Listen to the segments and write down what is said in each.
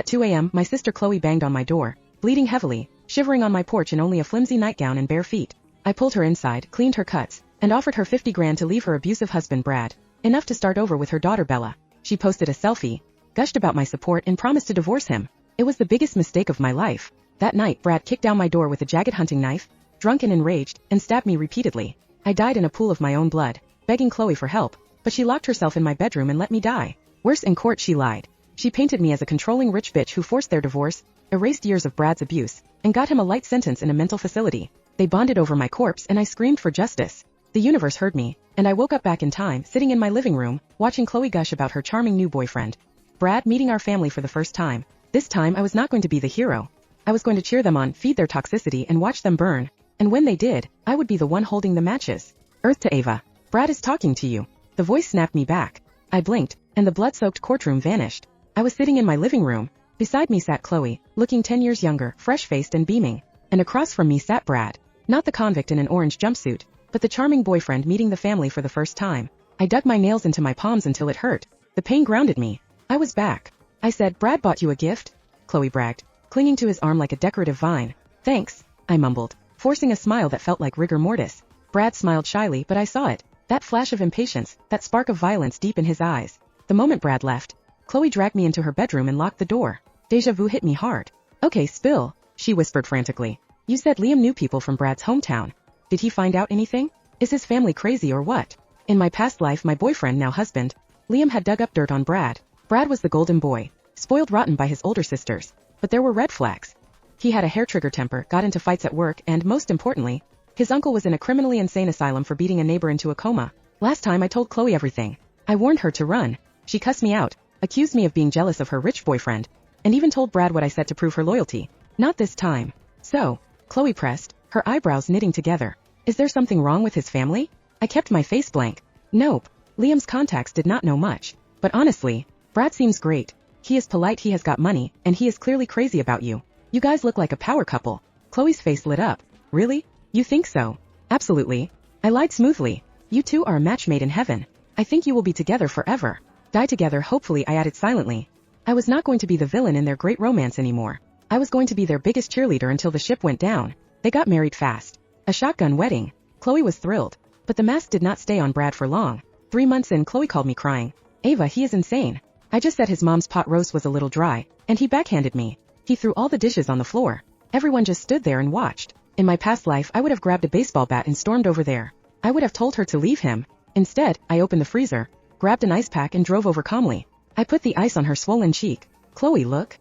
At 2 a.m., my sister Chloe banged on my door, bleeding heavily, shivering on my porch in only a flimsy nightgown and bare feet. I pulled her inside, cleaned her cuts, and offered her 50 grand to leave her abusive husband Brad, enough to start over with her daughter Bella. She posted a selfie, gushed about my support and promised to divorce him. It was the biggest mistake of my life. That night, Brad kicked down my door with a jagged hunting knife, drunk and enraged, and stabbed me repeatedly. I died in a pool of my own blood, begging Chloe for help, but she locked herself in my bedroom and let me die. Worse, in court she lied. She painted me as a controlling rich bitch who forced their divorce, erased years of Brad's abuse, and got him a light sentence in a mental facility. They bonded over my corpse and I screamed for justice. The universe heard me, and I woke up back in time, sitting in my living room, watching Chloe gush about her charming new boyfriend, Brad, meeting our family for the first time. This time I was not going to be the hero. I was going to cheer them on, feed their toxicity and watch them burn. And when they did, I would be the one holding the matches. Earth to Ava. Brad is talking to you. The voice snapped me back. I blinked, and the blood-soaked courtroom vanished. I was sitting in my living room. Beside me sat Chloe, looking 10 years younger, fresh-faced and beaming. And across from me sat Brad. Not the convict in an orange jumpsuit, but the charming boyfriend meeting the family for the first time. I dug my nails into my palms until it hurt. The pain grounded me. I was back. I said, "Brad bought you a gift?" Chloe bragged, clinging to his arm like a decorative vine. "Thanks," I mumbled, forcing a smile that felt like rigor mortis. Brad smiled shyly, but I saw it. That flash of impatience, that spark of violence deep in his eyes. The moment Brad left, Chloe dragged me into her bedroom and locked the door. Deja vu hit me hard. "Okay, spill," she whispered frantically. "You said Liam knew people from Brad's hometown. Did he find out anything? Is his family crazy or what?" In my past life, my boyfriend, now husband, Liam, had dug up dirt on Brad. Brad was the golden boy, spoiled rotten by his older sisters. But there were red flags. He had a hair-trigger temper, got into fights at work, and, most importantly, his uncle was in a criminally insane asylum for beating a neighbor into a coma. Last time I told Chloe everything. I warned her to run. She cussed me out, accused me of being jealous of her rich boyfriend, and even told Brad what I said to prove her loyalty. Not this time. So, Chloe pressed, her eyebrows knitting together. "Is there something wrong with his family?" I kept my face blank. "Nope." Liam's contacts did not know much. "But honestly, Brad seems great. He is polite, he has got money, and he is clearly crazy about you. You guys look like a power couple." Chloe's face lit up. "Really? You think so?" "Absolutely." I lied smoothly. "You two are a match made in heaven. I think you will be together forever. Die together, hopefully," I added silently. I was not going to be the villain in their great romance anymore. I was going to be their biggest cheerleader until the ship went down. They got married fast. A shotgun wedding. Chloe was thrilled. But the mask did not stay on Brad for long. 3 months in, Chloe called me crying. "Ava, he is insane. I just said his mom's pot roast was a little dry, and he backhanded me. He threw all the dishes on the floor. Everyone just stood there and watched." In my past life, I would have grabbed a baseball bat and stormed over there. I would have told her to leave him. Instead, I opened the freezer, grabbed an ice pack and drove over calmly. I put the ice on her swollen cheek. "Chloe, look.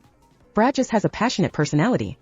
Brad just has a passionate personality.